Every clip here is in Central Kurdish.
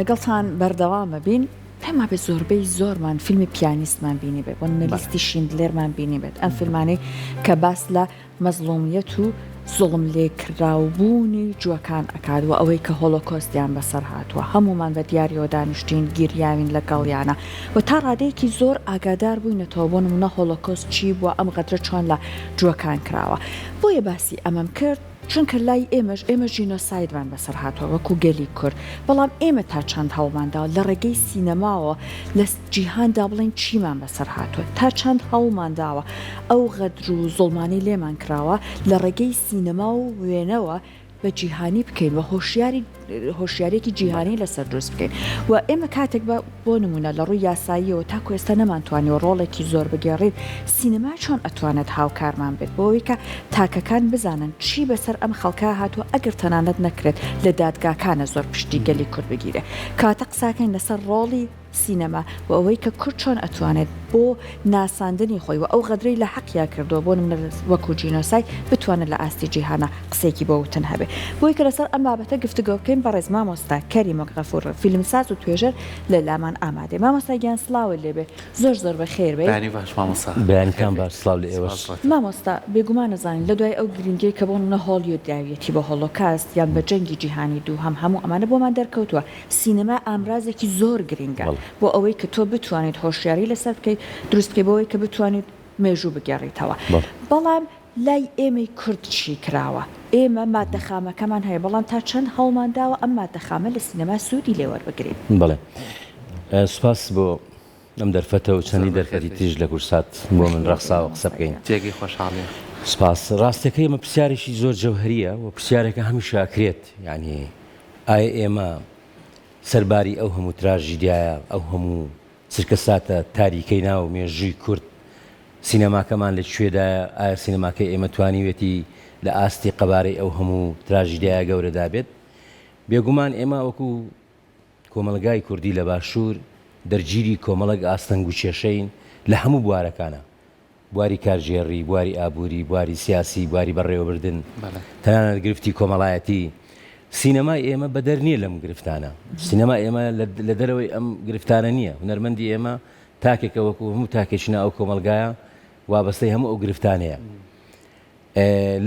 لەگەڵتان بەردەوامە بین پێما بە زۆربەی زۆرمان فیلمی پیانیستمان بینی بێت بۆ نەلیستی شیندلێرمان بینی بێت ئەم فیلمانەی کە باس لە مەزلومیەت و زوڵم لێکراوبوونی جووەکان ئەکات و ئەوەی کە هۆلۆکۆستیان بەسەر هاتووە هەمومان بە دیاریەوە دانیشتین گیریاوین لەگەڵیانە و تا ڕادەیەکی زۆر ئاگادار بووینەتەوە بۆ نمونە هۆلۆکۆست چی بووە ئەم غەدرە چۆن لە جووەکان کراوە بۆیە باسی ئەمەم کرد چونکە لای ئێمە ژینۆسایدمان بەسەر هاتووە وەکو گەلی کورد بەڵام ئێمە تا چەند هەوڵمانداوە لە ڕێگەی سینەماوە لە جیهاندا بڵین چیمان بەسەر هاتووە تا چەند هەوڵمانداوە ئەو غەدر و زۆڵمانی لێمان کراوە لە ڕێگەی سینەما و وێنەوە بە جیهانی بکەین و هۆشیارێکی جیهانی لەسەر دروست بکەین و ئێمە کاتێک بۆ نمونە لە ڕووی یاساییەوە تاکو ئێستا نەمانتوانیەوە ڕۆڵێکی زۆر بگێڕین سینەما چۆن ئەتوانێت هاوکارمان بێت بۆەوەی کە تاکەکان بزانن چی بەسەر ئەم خەڵکە هاتووە ئەگەر تەنانەت نەکرێت لە دادگاکانە زۆر پشتی گەلی کورد بگیرێ کاتە قساکەین لەسەر ڕۆڵی سینەما و ئەوەی کە کورد چۆن ئەتوانێت بۆ ناساندنی خۆی و ئەو غەدرەی لە حەقیا کردووە بۆ نمونە وەکو جینۆسای بتوانێت لە ئاستی جیهانە قسێکی بۆ وتن هەبێ بۆی کە لەسەر ئەم بابەتە گفتگۆ بکەین بە ڕێز مامۆستا کەریم غەفور فیلمساز و توێژەر لە لامان ئامادێ مامۆستا گیان سڵاوت لێبێ زۆر بەخێر بێ بەیانکان باش سڵاو لە ئێوەش مامۆستا بێگومان نەزانین لە دوای ئەو گرنگی کە بۆ نمونە هۆلیوود داویەتی بە هۆلۆکاست یان بە جەنگی جیهانی دوو هەموو ئەمانە بۆمان دەرکەوتووە سینەما ئامرازێکی زۆر گرنگە بۆ ئەوەی کە تۆ بتوانیت هۆشیاری لەسەر بکەیت دروستکەی بەوەی کە بتوانیت مێژوو بگەڕیتەوە بەڵام لای ئێمەی کورد چی کراوە ئێمە مادەخامەکەمان هەیە بەڵام تا چەند هەوڵمانداوە ئەم مادەخامە لە سینەما سوودی لێوەربگرین بڵێ سوپاس بۆ ئەم دەرفەتە و چەندی دەرفەتی تیژ لە کورسات بۆ من ڕەخساوە قسە بکەین جێگەی خۆشحاڵی سپاس ڕاستەکەی ئەمە پرسیارێکی زۆر جەوهەریە و پرسیارێکە هەمیشە ئاکرێت یعنی ئایا ئێمە سەرباری ئەو هەموو تراژیدیایە ئەو هەموو سرکەساتە تاریکەی ناو مێژووی کورد سینەماکەمان لەکوێدایە ئایا سینەماکەی ئێمە توانیوێتی لە ئاستی قەبارەی ئەو هەموو تراژیدیایە گەورەدا بێت بێگومان ئێمە وەکو کۆمەڵگای کوردی لە باشوور دەرگیری کۆمەڵک ئاستەنگ و کێشەین لە هەموو بوارەکانە بواری کارژێڕی بواری ئابووری بواری سیاسی بواری بەڕێوەبردن تەنانەت گرفتی کۆمەڵایەتی سینەمای ئێمە بەدەر نییە لەم گرفتانە سینەما ئێمە لە دەرەوەی ئەم گرفتانە نییە هونەرمەندی ئێمە تاکێکە وەکو هەموو تاکێشنە ئەو کۆمەلگایە وابەستەی هەموو ئەو گرفتانەیە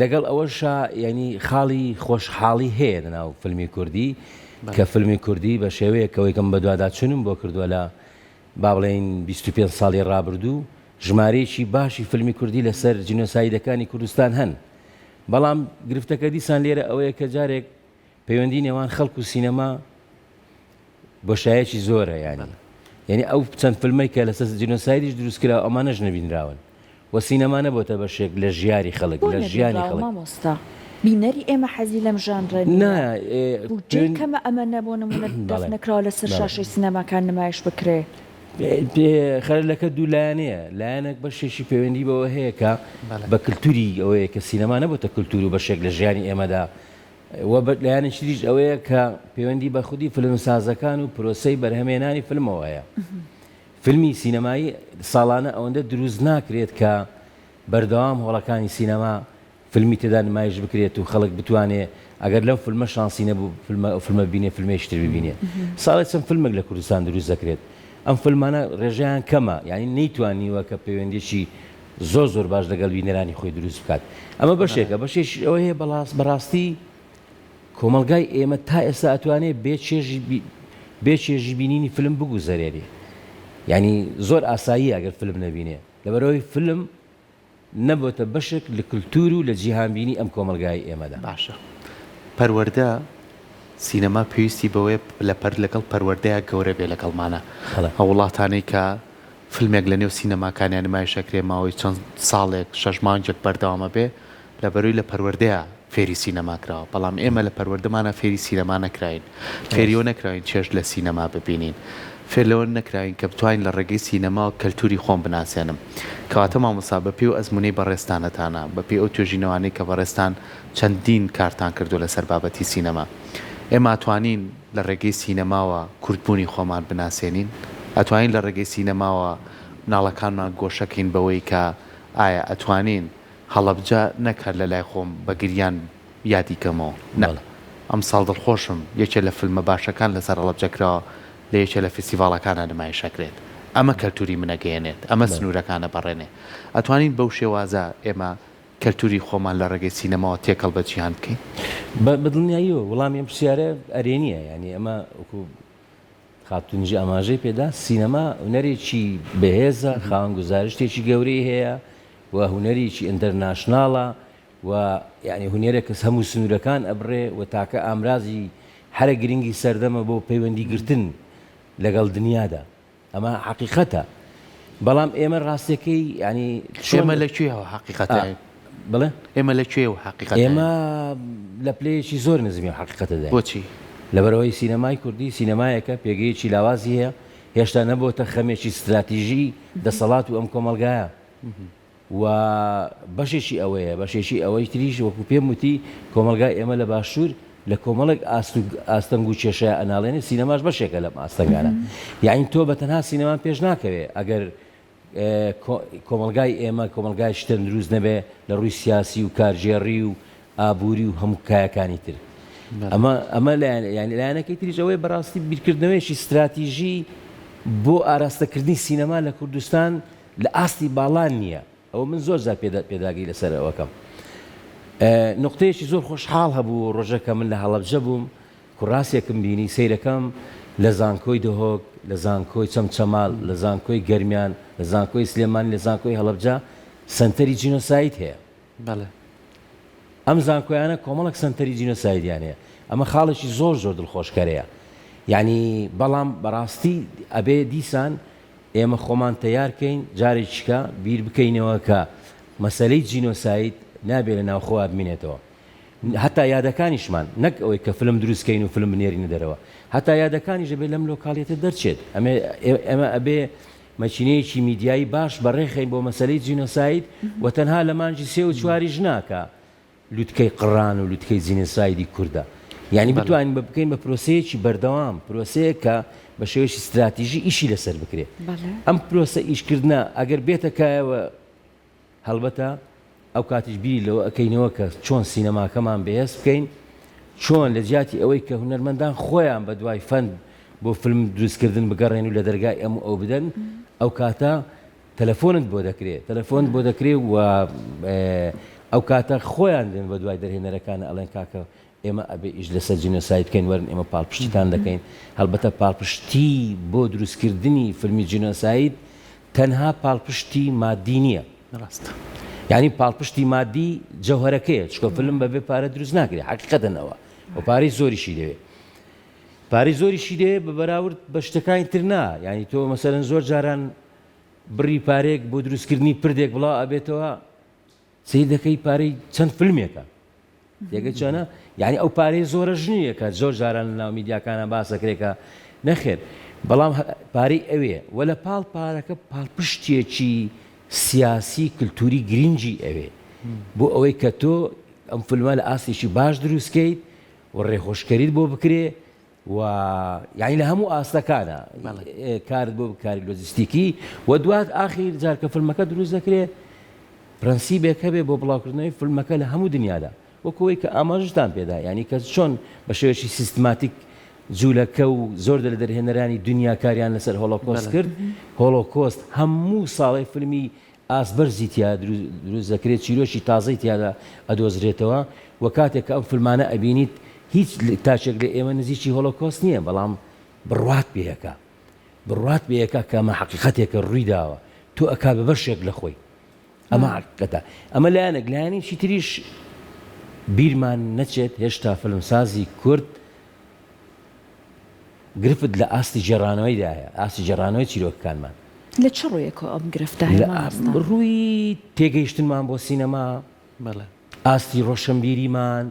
لەگەڵ ئەوەشە ینی خاڵی خۆشحاڵی هەیە لەناو فیلمی کوردی کە فیلمی کوردی بە شێوەیەکەوەی کەم بە دوواداچوونم بۆ کردووە لە با بڵێن 25 ساڵی ڕابردوو ژمارەیەکی باشی فیلمی کوردی لەسەر جینۆسایدەکانی کوردستان هەن بەڵام گرفتەکە دیسان لێرە ئەوەیە کە جارێک پەیوەندی نێوان خەڵک و سینەما بۆشایەکی زۆرە یعنی ئەو چەند فیلمەی کە لەسەر جینۆسایدیش دروستکرا ئەمانەش نەبینراون و سینەما نەبووتە بەشێک لە ژیاری خەڵک لە ژیانی خەڵک بینەری ئێمە حەزی لەم ژانرە کەمە ئەمە نەبوو نمونە دەست نەکراوە لەسەر شاشەی سینەماکان نمایش بکرێ خەرلەکە دوو لایەنەیە لایەنێک بەشێکی پەیوەندی بەوە هەیە کە بە کللتوری ئەوەیە کە سینەما نەبووتە کللتور و بەشێک لە ژیانی ئێمەدا لایەنێکی دیش ئەوەیە کە پەیوەندی بە خودی فیلمسازەکان و پرۆسەی بەرهەمێنانی فیلمەوەیە فیلمی سینەمایی ساڵانە ئەوەندە دروست ناکرێت کە بەردەوام هۆڵەکانی سینەما فیلمی تێدا نمایش بکرێت و خەڵک بتوانێت ئەگەر لەو فیلمە شانسی نەبوو فیلمە بینێ فیلمێشتر ببینێت ساڵێک چەند فیلمێک لە کوردستان دروست دەکرێت ئەم فیلمانە ڕێژەیان کەمە یعنی نەیتوانیوە کە پەیوەندیشی زۆر باش لەگەڵ بینەرانی خۆی دروست بکات ئەمە بەشێکە بەشێش ئەوە هەیە بەڕاستی کۆمەلگای ئێمە تا ئێستا ئەتوانێت بێ چێژی بینینی فیلم بگوزەرێری یعنی زۆر ئاسایی ئەگەر فیلم نەبینێ لەبەرەوەی فیلم نەبووتە بەشێک لە کللتور و لە جیهانبینی ئەم کۆمەلگای ئێمەدا باشە پەروەردە سینەما پێویستی بەوەی لەگەڵ پەروەردەیە گەورە بێ لەگەڵمانە وڵاتانەی کە فیلمێک لە نێو سینەماکانیان نمایشەکرێ ماوەی چەند ساڵێک 6 مانجێک بەردەوامە بێ لەبەروی لە پەروەردەیە فێری سینەماکراوە بەڵام ئێمە لە پەروەردەمانە فێری سینەما نەکراین فێریەوە نەکراین چێژ لە سینەما ببینین فێر لەوە نەکراین کە بتوانین لە ڕێگەی سینەما و کەلتوری خۆم بناسێنم کەواتە مامۆستا بەپێی و ئەزمونەی بەڕێستانەتانە بەپێی ئەو توێژینەوانەی کە بەڕێستان چەندین کارتان کردو لەسەر بابەتی سینەما ئێمە ئەتوانین لە ڕێگەی سینەماوە کوردبوونی خۆمان بناسێنین ئەتوانین لە ڕێگەی سینەماوە مناڵەکانمان گۆشەکەین بەوەی کە ئایا ئەتوانین هەڵەبجە نەکات لە لای خۆم بە گریان یادی کەمەوە ئەم ساڵ دڵخۆشم یەکێ لە فیلمە باشەکان لەسەر هەڵەبجەکراوە لە یەکێ لە فستیڤاڵەکانە نمایشەکرێت ئەمە کەلتوری منەگەیەنێت ئەمە سنوورەکانە بەڕێنێ ئەتوانین بەو شێوازە ئێمە کەلتوری خۆمان لە ڕێگەی سینەماوە تێکەڵ بە جیهان بکەین بەدڵنیاییەوە وەڵامی ئەم پرسیارە ئەرێنیە ینی ئەمە وەکو خاتونجی ئاماژەی پێدا سینەما هونەرێکی بەهێزە خاوەن گزارشتێکی گەورەی هەیە و هونەرێکی ئینتەرناشناڵە و یعنی هونێرە کەس هەموو سنوورەکان ئەبڕێ و تاکە ئامرازی هەرە گرنگی سەردەمە بۆ پەیوەندیگرتن لەگەڵ دنیادا ئەمە حقیقەتە بەڵام ئێمە ڕاستەکەی ینی ئێمە لەکوێەوە حقیقەتە بڵێ ئێمە لەکوێ و حقیقەت ئێمە لە پلەیەکی زۆر نزمی و حقیقەتەدا بۆچی لەبەرەوەی سینەمای کوردی سینەمایەکە پێگەیەکی لاوازی هەیە هێشتا نەبووتە خەمێکی استراتیژی دەسەڵات و ئەم کۆمەلگایە و بەشێکی ئەوەیە بەشێکی ئەوەی تریش وەکو پێم وتی کۆمەلگای ئێمە لە باشوور لە کۆمەڵک ئاستەنگ و کێشەیە ئەناڵێنێ سینەماش بەشێکە لەم ئاستەنگانە یعنی تۆ بەتەنها سینەمان پێش ناکەوێ ئەگەر کۆمەلگای ئێمە کۆمەلگای شتن دروست نەبێ لە ڕووی سیاسی و کارژێڕی و ئابووری و هەموو کایەکانی تر ئەمە لایەنەکەی تریژەوەی بەڕاستی بیرکردنەوەیشی استراتیژی بۆ ئاراستەکردنی سینەما لە کوردستان لە ئاستی باڵان نییە ئەوە من زۆر زار پێداگەی لەسەر ئەوەکەم نقطەیەکی زۆر خۆشحاڵ هەبوو ڕۆژەکە من لە هەڵەبجە بووم کوڕاستێکم بینی سەیرەکەم لە زانکۆی دهۆک لە زانکۆی چەمچەماڵ لە زانکۆی گەرمیان لە زانکۆی سلێمانی لە زانکۆی هەڵەبجە سنتەری جینۆساید هەیە ئەم زانکۆیانە کۆمەڵک سنتەری جینۆسایدیان هەیە ئەمە خاڵێکی زۆر زۆر دڵخۆشکەرەیە یعنی بەڵام بەڕاستی ئەبێ دیسان ئێمە خۆمان تەیارکەین جارێکیکە بیر بکەینەوە کە مەسەلەی جینۆساید نابێت لە ناوخۆوە بمێنێتەوە هەتا یادەکانیشمان نەک ئەوەی کە فلم دروستکەین و فلم بنێرینە دەرەوە هەتا یادەکانیش دەبێت لەم لۆکاڵیەتە دەرچێت ئێمە ئەبێ مەچینەیەکی میدیایی باش بەڕێخین بۆ مەسەلەی جینۆساید و تەنها لە مانجی 3 و 4 ژناکە لوتکەی قڕان و لوتکەی جینۆسایدی کووردە یعنی بتوانین بە بکەین بە پرۆسەیەکی بەردەوام پرۆسەیە کە بە شێوەیەکی استراتیژی ئیشی لەسەر بکرێت ئەم پرۆسە ئیشکردنە ئەگەر بێتەکایەوە هەڵبەتە ئەو کاتیش بیری لەوە ئەەکەینەوە کە چۆن سینەماکەمان بەهێز بکەین چۆن لە جیاتی ئەوەی کە هونەرمەندان خۆیان بە دوای فەن بۆ فیلم دروستکردن بگەڕێن و لە دەرگای ئەو بدەن ئەو کاتە تەلەفۆنت بۆ دەکرێت تەلەفۆنت بۆ دەکرێت و ئەو کاتە خۆیان دێن بە دوای دەرهێنەرەکانە ئەڵێن کاکە ئێمە ئەبێ ئیش لەسەر جینۆساید بکەین وەرن ئێمە پاڵپشتیتان دەکەین هەڵبەتە پاڵپشتی بۆ دروستکردنی فیلمی جینۆساید تەنها پاڵپشتی مادی نییە ڕاستە یعنی پاڵپشتی مادی جەوهەرەکەیە چکە فیلم بەبێ پارە دروست ناکرێت حقیقەتەنەوە و پارەی زۆریشی دەوێت پارەی زۆریشی دەوێت بە بەراورد بە شتەکانی تر نا یعنی تۆ مەسەرەن زۆر جاران بڕی پارێک بۆ دروستکردنی پردێک بڵاو ئەبێتەوە سەی دەکەی پارەی چەند فیلمێکە یەکە چۆنە یعنی ئەو پارەی زۆرە ژنیە کە زۆر جاران لە ناو میدیاکانە باسەکرێکە نەخێر بەڵام پارەی ئەوێ وە لە پاڵ پارەکە پاڵپشتێکی سیاسی کللتوری گرنگی ئەوێ بۆ ئەوەی کە تۆ ئەم فیلمە لە ئاستێکی باش دروستکەیت و ڕێخۆشکەریت بۆ بکرێ و یعنی لە هەموو ئاستەکانە کارت بۆ بکاری لۆجستیکی و دوات ئاخیر جار کە فیلمەکە دروست دەکرێت پرەنسیبێک هەبێ بۆ بڵاوکردنەوەی فیلمەکە لە هەموو دنیادا وەکەوەی کە ئاماژتان پێدا ینی کە چۆن بە شێوەیەکی سیستماتیک جوولەکە و زۆر لە دەرهێنەرانی دنیا کاریان لەسەر هۆلۆکۆست کرد هۆلۆکۆست هەموو ساڵی فیلمی ئاسبەرزی تیا دروست دەکرێت چیرۆکی تازەی تیادا ئەدۆزرێتەوە و کاتێک کە ئەم فیلمانە ئەبینیت هیچ تاچێک لە ئێمە نزیکی هۆلۆکۆست نییە بەڵام بڕوات پێیەکە بڕوات پێیەکە کە ئەمە حقیقەتێکە ڕووی داوە تۆ ئەکا بە بەشێک لە خۆی ئەمە حقیقەتە ئەمە لایەنێک لایەنێکی تریش بیرمان نەچێت هێشتا فیلمسازی کورد گرفت لە ئاستی جێڕانەوەیدایە ئاستی جێڕانەوەی چیرۆکەکانمان لە چ ڕوویەکە ئەم گرفتایە ڕووی تێگەیشتنمان بۆ سینەما ئاستی ڕۆشنبیریمان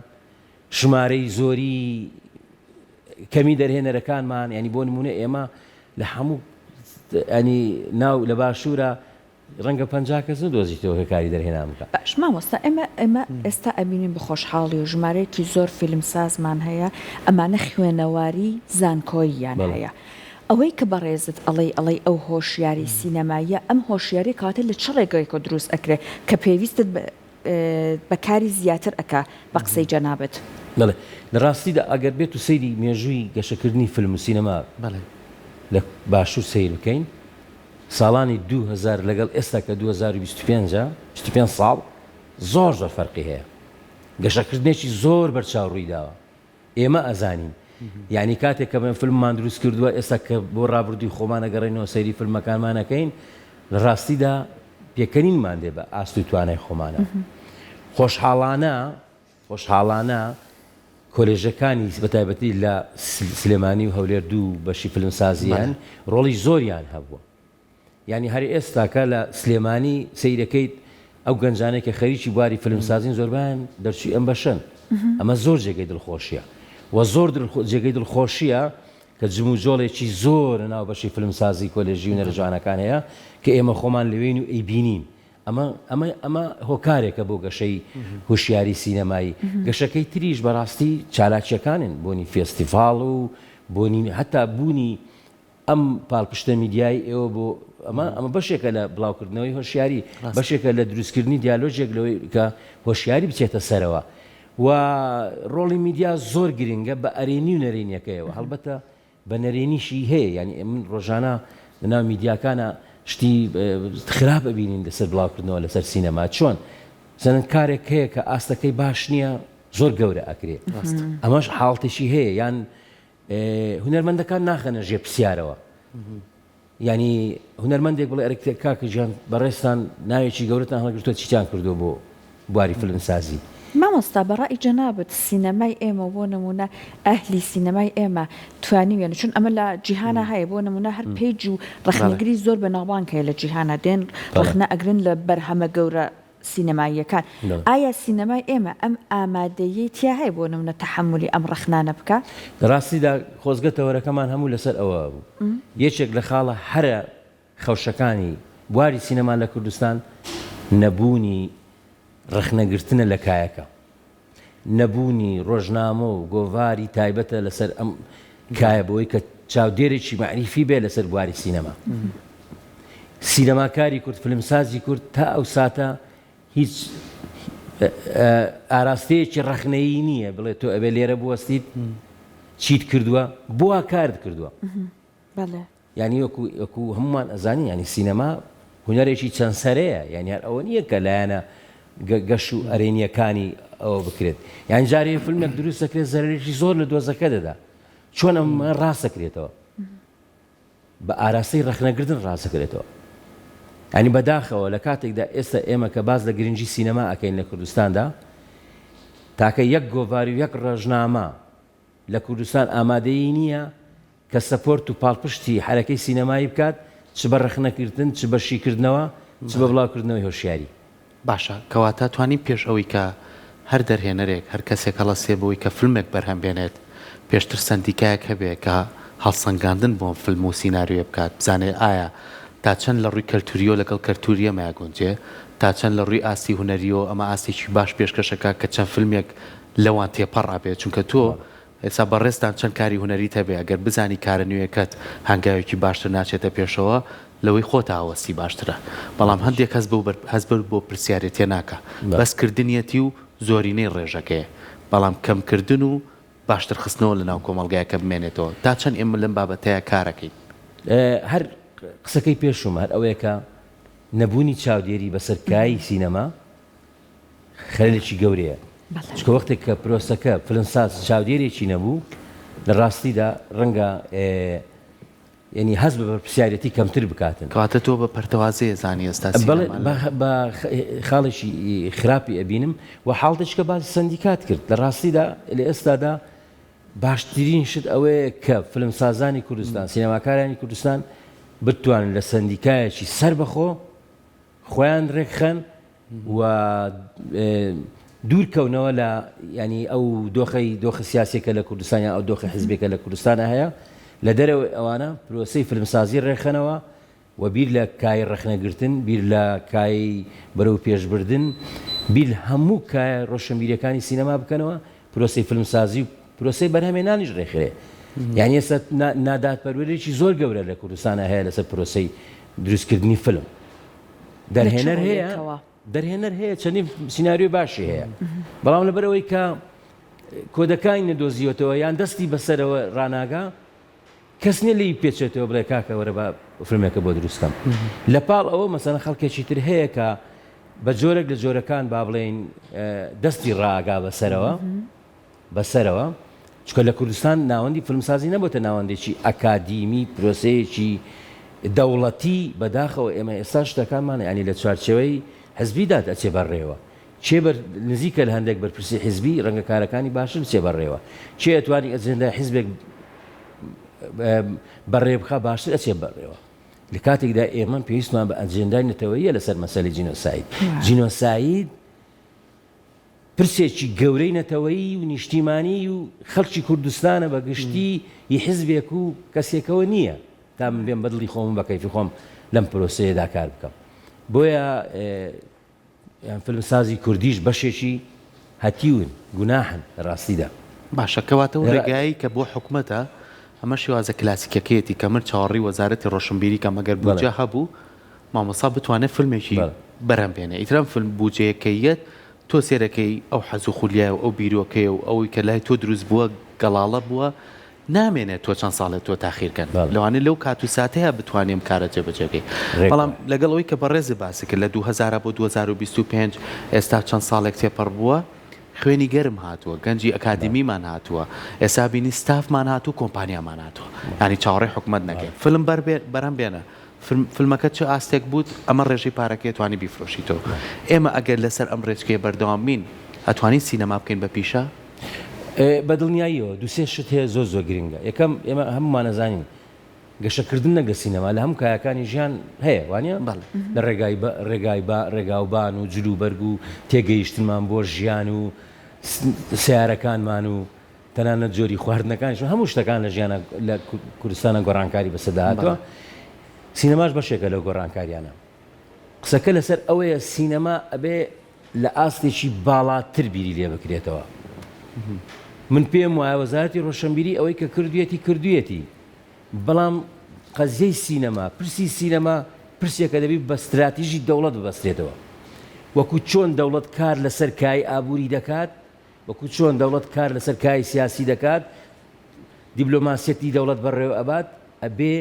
ژمارەی زۆری کەمی دەرهێنەرەکانمان ینی بۆ نمونە ئێمە لە هەموو ینی ناو لە باشوورە ڕەنگە 50 کەس دۆزیتەوە کە کاری دەرهێنان بکە باش مامۆستا ئێمە ئێستا ئەبینین بە خۆشحاڵی و ژمارەیەکی زۆر فیلمسازمان هەیە ئەمانە خوێنەواری زانکۆییان هەیە ئەوەی کە بەڕێزت ئەڵێ ئەو هۆشیاری سینەماییە ئەم هۆشیاری کاتە لە چ ڕێگەیەکە دروست ئەکرێ کە پێویستت بەکاری زیاتر ئەکا بە قسەی جەنابەت بەڵێ لە ڕاستیدا ئەگەر بێت و سەیری مێژووی گەشەکردنی فیلم و سینەما لە باشوور سیر بکەین ساڵانی 2000 لەگەڵ ئێستا کە 2025 ساڵ زۆر فەرقی هەیە گەشەکردنێکی زۆر بەرچاو ڕوویداوە ئێمە ئەزانین یعنی کاتێک کە بەن فیلممان دروست کردووە ئێستا کە بۆ ڕابردووی خۆمان ئەگەڕێنەوە سەیری فیلمەکانمانەکەین لە ڕاستیدا پێکەنینمان دێ بە ئاست و توانای خۆمانە خۆشحاڵانە کۆلێژەکانی بەتایبەتی لە سلێمانی و هەولێر دوو بەشی فیلمسازیان ڕۆڵی زۆریان هەبووە یعنی هەر ئێستاکە لە سلێمانی سەیرەکەیت ئەو گەنجانەی کە خەریکی بواری فیلمسازین زۆربیان دەرچووی ئەم بەشن ئەمە زۆر جێگەی دڵخۆشیە و زۆر جێگەی دڵخۆشیە کە جموجۆڵێکی زۆر ناو بەشی فیلمسازی کۆلێژی و نەرجوانەکان هەیە کە ئێمە خۆمان لەوێن و ئەیبینین ئەمە هۆکارێکە بۆ گەشەی هوشیاری سینەمایی گەشەکەی تریش بەڕاستی چالاکیەکانن بۆنی فێستیڤاڵ و بۆنی هەتا بوونی ئەم پاڵپشتە میدیای ئێوە بۆ ئەمە بەشێکە لە بڵاوکردنەوەی هۆشیاری بەشێکە لە دروستکردنی دیالۆژێک لەوەی کە هۆشیاری بچێتە سەرەوە و ڕۆڵی میدیا زۆر گرنگە بە ئەرێنی و نەرێنیەکەیەوە هەڵبەتە بە نەرێنیشی هەیە ینی من ڕۆژانە لەناو میدیاکانە شتی خراپ ئەبینین لەسەر بڵاوکردنەوە لەسەر سینەما چۆن زەنن کارێک هەیە کە ئاستەکەی باش نییە زۆر گەورە ئەکرێت ئەمەش حاڵتێکی هەیە یان هونەرمەندەکان ناخەنە ژێ پرسیارەوە ینی هونەرمەندێک بڵێ کاکە ژیان بەڕێستان ناوێکی گەورەتان هەڵگرتووە چیتان کردو بۆ بواری فیلمسازی مامۆستا بەڕای جەنابەت سینەمای ئێمە بۆ نمونە ئەهلی سینەمای ئێمە توانیوێن چون ئەمە لە جیهانە هەیە بۆ نمونە هەر پێیج و ڕخنەگری زۆر بەناوبانکەیە لە جیهانە دێن ڕخنە ئەگرن لە بەرهەمە گەورە سینەماییەکان ئایا سینەمای ئێمە ئەم ئامادەیی تیا هەیە بۆ نمونە تەحملی ئەم ڕخنانە بکە ڕاستیدا خۆزگەتەوەرەکەمان هەموو لەسەر ئەوە بوو یەکێک لە خاڵە هەرە خەوشەکانی بواری سینەما لە کوردستان نەبوونی ڕخنەگرتنە لە کایەکە نەبوونی ڕۆژنامە و گۆڤاری تایبەتە لەسەر ئەم کایە بەوەی کە چاودێرێکی مەعریفی بێ لەسەر بواری سینەما سینەماکاری کورد فیلمسازی کورد تا ئەو ساتە هیچ ئاراستەیەکی ڕخنەیی نییە بڵێ تۆ ئەبێ لێرە بوەستیت چیت کردووە بۆ کارت کردووە ینی وەکو هەمومان ئەزانی ینی سینەما هونەرێکی چەند سەرەیە یعنی هەر ئەوە نییە کە لایەنە گەش و ئەرێنیەکانی ئەوە بکرێت یان جارێ فیلمێک دروست دەکرێت زەرێکی زۆر لە دۆزەکە دەدا چۆن ئەمە ڕاستەکرێتەوە بە ئاراستەی ڕخنەگرتن ڕاستەکرێتەوە ینی بەداخەوە لە کاتێکدا ئێستا ئێمە کە باز لە گرنگی سینەما ئەکەین لە کوردستاندا تاکە یەک گۆڤاری و یەک ڕۆژنامە لە کوردستان ئامادەیی نییە کە سەپۆرت و پاڵپشتی حرەکەی سینەمایی بکات چ بە ڕخنەکردن چ بە شیکردنەوە چ بە بڵاوکردنەوەی هۆشیاری باشە کەواتە توانین پێش ئەوەی کە هەر دەرهێنەرێک هەر کەسێک هەڵەسێ بەوەی کە فیلمێک بەرهەم بێنێت پێشتر سندیکایەک هەبێ کە هەڵسەنگاندن بۆ فیلم و سیناریۆ بکات بزانێ ئایا تا چەند لە ڕووی کەلتوریۆ لەگەڵ کەلتوریە مایگونجێ تا چەند لە ڕووی ئاستی هونەریۆ ئەمە ئاستێکی باش پێشکەشەکە کە چەند فیلمێک لەوان تێپەڕابێت چونکە تۆ ئێستا بەڕێستان چەند کاری هونەری هەبێ ئەگەر بزانی کارە نوێیەکەت هەنگاوێکی باشتر ناچێتە پێشەوە لەوەی خۆتە ئاوەستی باشترە بەڵام هەندێک هەز بۆ پرسیارەتێ ناکە بەسکردنیەتی و زۆرینەی ڕێژەکەیە بەڵام کەمکردن و باشتر خستنەوە لە ناو کۆمەڵگایەکە بمێنێتەوە تا چەند ئێمە لەم بابەتەیە کارەکەی هەر قسەکەی پێشوم هەر ئەوەیە کە نەبوونی چاودێری بەسەرکایی سینەما خەلێکی گەورەیە چکە وەختێک کە پرۆسەکە فیلمساز چاودێرێکی نەبوو لە ڕاستیدا ڕەنگە ینی هەز بە پرسیارەتی کەمتر بکاتن کەواتە تۆ بە پەرتەوازەیە زانی ئێستا بە خاڵێکی خراپی ئەبینم و حاڵتێککە باسی سندیکات کرد لە ڕاستیدا لە ئێستادا باشترین شت ئەوەیە کە فیلمسازانی کوردستان سینەماکارانی کوردستان بتوانن لە سندیکایەکی سەر بەخۆ خۆیان ڕێکخەن و دوورکەونەوە لە ینی ئەو دۆخە سیاسێکە لە کوردستان ئەو دۆخە حزبێکە لە کوردستانە هەیە لە دەرەوە ئەوانە پرۆسەی فیلمسازی ڕێکخەنەوە و بیر لە کای ڕخنەگرتن بیر لە کای بەرەو پێشبردن بیر هەموو کایە ڕۆشنبیریەکانی سینەما بکەنەوە پرۆسەی فیلمسازی و پرۆسەی بەرهەمێنانیش ڕێکخرێ یعنی ئێستا نادادپەروەرێکی زۆر گەورە لە کوردستانە هەیە لەسەر پرۆسەی دروستکردنی فیلم دەرهێنەر هەیە چەندین سیناریۆ باشی هەیە بەڵام لەبەرەوەی کە کۆدەکانی نەدۆزیوەتەوە یان دەستی بەسەرەوە ڕناگا کەس نیە لی پێچێتەوە بڵێ کاکە وەرە بە فیلمێکە بۆ دروستکەم لە پاڵ ئەوە مەسەڵەن خەڵکێکی تر هەیە کە بە جۆرێک لە جۆرەکان با بڵێن دەستی ڕاگا بەسەرەوە چکە لە کوردستان ناوەندی فیلمسازی نەبووتە ناوەندێکی ئەکادیمی پرۆسەیەکی دەوڵەتی بەداخەوە ئێمە ئێستا شتەکانمانە ینی لە چوارچەوەی حزبیدا ئەچێ بەڕێوە چێ نزیکە لە هەندێک بەرپرسی حزبی ڕەنگە کارەکانی باشن چێ بەڕێوە چێ ئەتوانی ئەجێندای حیزبێک بەڕێبخە باشتر ئەچێ بەڕێوە لە کاتێکدا ئێمە پێویستمان بە ئەجێندای نەتەوەیە لەسەر مەسەلەی جینۆساید جینۆساید پرسێکی گەورەی نەتەوەیی و نیشتیمانی و خەڵکی کوردستانە بە گشتی هی حیزبێک و کەسێکەوە نییە تا من بێم بەدڵی خۆم بە کەیفی خۆم لەم پرۆسەیەدا کار بکەم بۆیە فیلمسازی کوردیش بەشێکی هەتیون گوناحن ڕاستیدا باشە کەواتەوە ڕێگایی کە بۆ حکوومەتە ئەمە شێوازە کلاسیکەکەیەتی کە من چاوەڕی وەزارەتی ڕۆشنبیری کە مەگەر بودجە هەبوو مامۆستا بتوانێت فیلمێکی بەرهەمبێنێ ئیترام فیلم بودجەیەکەیەت تۆ سێرەکەی ئەو حەز و خولیایە و ئەو بیرۆکەیە و ئەوەی کە لای تۆ دروست بووە گەڵاڵە بووە نامێنێت تۆ چەند ساڵێت تۆ تاخیرکەن لەوانێت لەو کات و ساتەیە بتوانێم کارە جێبەجێگەی بەڵام لەگەڵ ئەوەی کە بەڕێزی باسی کرد لە 2000 بۆ 2025 ئێستا چەند ساڵێک تێپەڕ بووە خوێنی گەرم هاتووە گەنجی ئەکادمیمان هاتووە ئێستا بینی ستافمان هاتوو کۆمپانیامان هاتووە ینی چاوەڕێی حکوومەت نەکەین فیلم بەرەم بێنە فیلمەکە چه ئاستێک بوت ئەمە ڕێژەی پارەکەی توانی بیفرۆشیتەوە ئێمە ئەگەر لەسەر ئەم ڕێچکەیە بەردەوام بین ئەتوانین سینەما بکەین بە پیشە بە دڵنیاییەوە دووسێ شت هەیە زۆر گرنگە یەکەم ئێمە هەمومان نەزانین گەشەکردن نەگە سینەما لە هەموو کایەکانی ژیان هەیە وانە لە ڕێگاوبان و جلوبەرگ و تێگەیشتنمان بۆ ژیان و سیارەکانمان و تەنانەت جۆری خواردنەکانیش هەموو شتەکان لە ژیانە لە کوردستانە گۆڕانکاری بەسەداهاتوە سینەماش بەشێکە لەو گۆڕانکاریانە قسەکە لەسەر ئەوەیە سینەما ئەبێ لە ئاستێکی باڵاتر بیری لێ بکرێتەوە من پێم وایە وەزارەتی ڕۆشنبیری ئەوەی کە کردوێتی بەڵام قەزیەی سینەما پرسی سینەما پرسێکە دەبی بە استراتیژی دەوڵەت ببەسترێتەوە وەکو چۆن دەوڵەت کار لەسەر کای ئابووری دەکات وەکو چۆن دەوڵەت کار لەسەر کای سیاسی دەکات دیبلۆماسیەتی دەوڵەت بەڕێوە ئەبات ئەبێ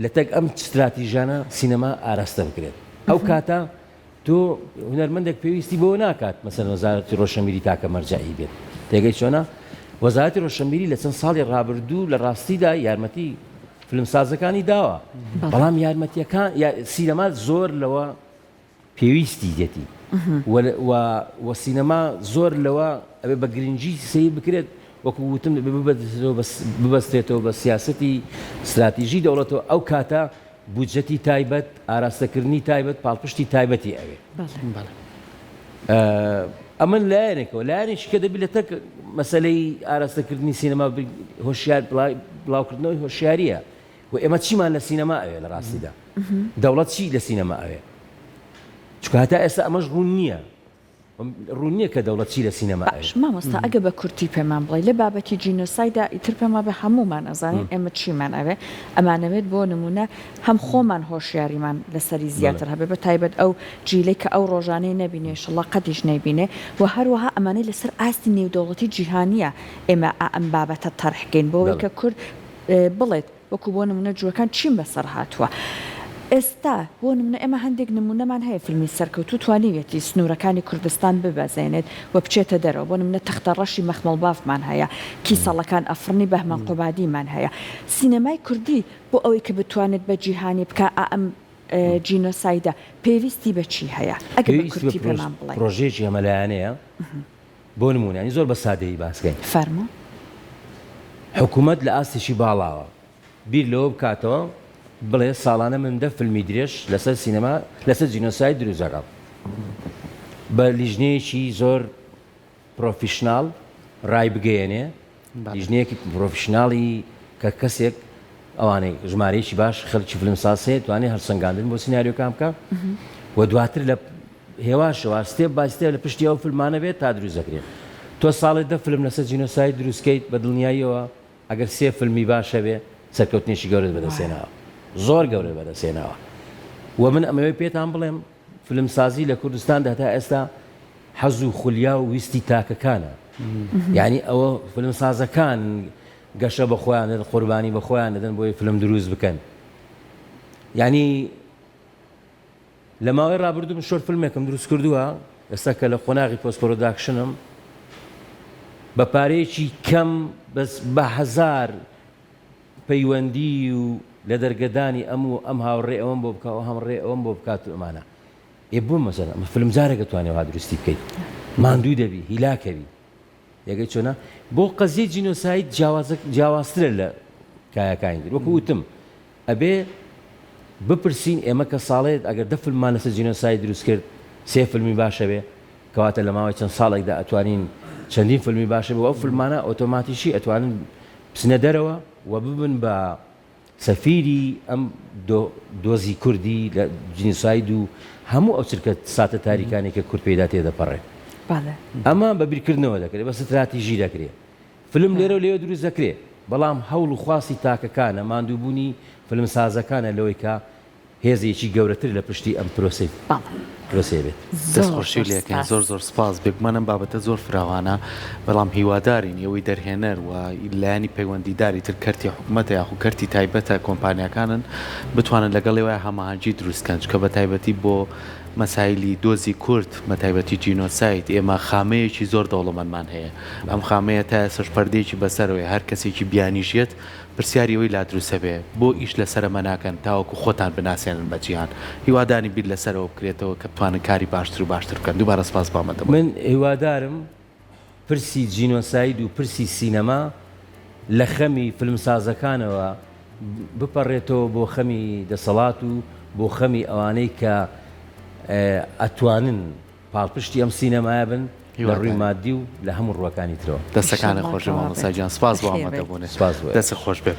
لە تەک ئەم استراتیژانە سینەما ئاراستە بکرێت ئەو کاتە تۆ هونەرمەندێک پێویستی بۆ ناکات مەسەن وەزارەتی ڕۆشنبیری تاکە مەرجعی بێت تێگەی چۆنە وەزارەتی ڕۆشنبیری لە چەند ساڵی ڕابردوو لە ڕاستیدا یارمەتی فیلمسازەکانی داوە بەڵام یارمەتیەکان سینەما زۆر لەوە پێویستی دێتی و سینەما زۆر لەوە ئەبێ بە گرنگی سەیر بکرێت وەکو وتم ببەستێتەوە بە سیاسەتی استراتیژی دەوڵەتەوە ئەو کاتە بودجەتی تایبەت ئاراستەکردنی تایبەت پاڵپشتی تایبەتی ئەوێ ئەمە لایەنێکەوە لایەنێکی کە دەبی لە تەک مەسەلەی ئاراستەکردنی سینەما هۆشیار بڵاوکردنەوەی هۆشیاریە و ئێمە چیمان لە سینەما ئەوێ لە ڕاستیدا دەوڵەت چی لە سینەما ئەوێ چکە هەتا ئێستا ئەمەش ڕوون نییە کە دەوڵەت چی لە سینەما مامۆستا ئەگە بە کورتی پێمان بڵێ لە بابەتی جینۆسایدا ئیتر پێما بە هەمومان ئەزانین ئێمە چیمان ئەوێ ئەمانەوێت بۆ نمونە هەم خۆمان هۆشیاریمان لەسەری زیاتر هەبێ بە تایبەت ئەو جیلەی کە ئەو ڕۆژانەی نەبینێ شڵە قەتیش نەیبینێ و هەروەها ئەمانەی لەسەر ئاستی نێودەوڵەتی جیهانیە ئێمە ئەم بابەتە تەرحکەین بۆەوەی کە کورد بڵێت وەکو بۆ نمونە جوەکان چیم بەسەر هاتووە ئێستا بۆ نمونە ئێمە هەندێک نمونەمان هەیە فیلمی سەرکەوتو توانیوێتی سنوورەکانی کوردستان ببەزێنێت و بچێتە دەرەوە بۆ نمونە تەختە ڕەشی مەخمەڵ بافمان هەیە کیسەڵەکان ئەفرنی بەهمان قوبادیمان هەیە سینەمای کوردی بۆ ئەوەی کە بتوانێت بە جیهانی بکە ئەم جینۆسایدە پێویستی بە چی هەیە ئەگەر بە کورتی پێمان بڵێ پرۆژێکی ئەمەلایەنەیە بۆ نمونانی زۆر بە سادەیی باسکەین فەرموو حکوومەت لە ئاستێکی باڵاوە بیر لەوە بکاتەوە بڵێ ساڵانە من دە فیلمی درێژ لەسەر سینەما لەسەر جینۆساید دروستەکەم بە لیژنەیەکی زۆر پرۆفیشناڵ ڕای بگەیەنێ لیژنەیەکی پرۆفیشناڵی کە کەسێک ئەوانەی ژمارەیەکی باش خەڵکی فیلمساز هەیە توانێت هەرسەنگاندن بۆ سیناریۆکان بکە و دواتر لە هێواشەوە ستێپ بای ستێپ لە پشتی ئەو فیلمانە بێت تا دروست دەکرێت تۆ ساڵێک دە فیلم لەسەر جینۆساید دروستکەیت بە دڵنیاییەوە ئەگەر سێ فیلمی باشە بێ سەرکەوتنێکی گەورەت بەدەستێنەوە زۆر گەورە بەدەستێنەوە و من ئەمەوەی پێتان بڵێم فیلمسازی لە کوردستاندا تا ئێستا حەز و خولیا و ویستی تاکەکانە یعنی ئەوە فلم سازەکان گەشە بە خۆیان دەدەن قوربانی بە خۆیان دەدەن بۆی فلم دروست بکەن یعنی لە ماوەی ڕابردوو من شۆرت فیلمێکم دروست کردووە ئێستا کە لە قۆناغی پۆست پرۆداکشنم بە پارەیەکی کەم بەس بە هەزار پەیوەندی و لە دەرگەدانی ئەم هاوڕێ ئەوەم بۆ بکە و هەمڕێ ئەوەم بۆ بکات و ئەمانە بووم مەسەلا ئەمە فلم جارێکە توانێت وا دروستی بکەیت ماندووی دەبی هیلاکەوی یەکەی چۆنە بۆ قەزیە جینۆساید جیاوازترە لە کایەکانی تر وەکو وتم ئەبێ بپرسین ئێمە کە ساڵێت ئەگەر دە فیلممان لەسەر جینۆساید دروست کرد سێ فیلمی باشە بێ کەواتە لە ماوەی چەند ساڵێکدا ئەتوانین چەندین فیلمی باشە بێ ئەو فیلمانە ئۆتۆماتیشی ئەتوانن بچنە دەرەوە و ببن بە سەفیری ئەم دۆزی کوردی لە جینۆساید و هەموو ئەو چرکە ساتە تاریکانی کە کورد پێدا تێدەپەڕێت ئەمە بە بیرکردنەوە دەکرێت بە ستراتیژی دەکرێت فلم لێرە و لێوە دروست دەکرێت بەڵام هەوڵ و خواستی تاکەکانە ماندووبوونی فلم سازەکانە لەوەی کە هێزێکی گەورەتر لە پشتی ئەم پرۆسەی بێت دەستخۆشی لەکەین زۆر زۆر سپاس بێگومانم بابەتە زۆر فراوانە بەڵام هیوادارین ئەوەی دەرهێنەر و لایانی پەیوەندیداری تر کەرتی حکوومەتە یاخو کەرتی تایبەتە کۆمپانیەکانن بتوانن لەگەڵێوە هەماهەنگی دروستکەن کە بە تایبەتی بۆ مەسایلی دۆزی کورد مەتایبەتی جینۆساید ئێمە خامەیەکی زۆر دەوڵەمەندمان هەیە ئەم خامەیە تا سەر پەردەیەکی بەسەرەوەی هەر کەسێکی بیانیژێت پرسیاریەوەی لا دروستە بێ بۆ ئیش لەسەرمە ناکەن تاوەکو خۆتان بناسیێنن بە جیهان هیوادانی بیر لەسەرەوە بکرێتەوە کە بتوانن کاری باشتر و باشتر بکەن دووبارە سپاس بامەدەم من هیوادارم پرسی جینۆساید و پرسی سینەما لە خەمی فیلمسازەکانەوە بپەڕێتەوە بۆ خەمی دەسەڵات و بۆ خەمی ئەوانەی کە ئەتوانن پاڵپشتی ئەم سینەمایە بن لە ڕووی مادی و لە هەموو ڕووەکانی ترەوە دەستەکانە خۆشەوە مامۆستاجان سپاس بۆ ئامادەبوونێ دەست خۆش بێ.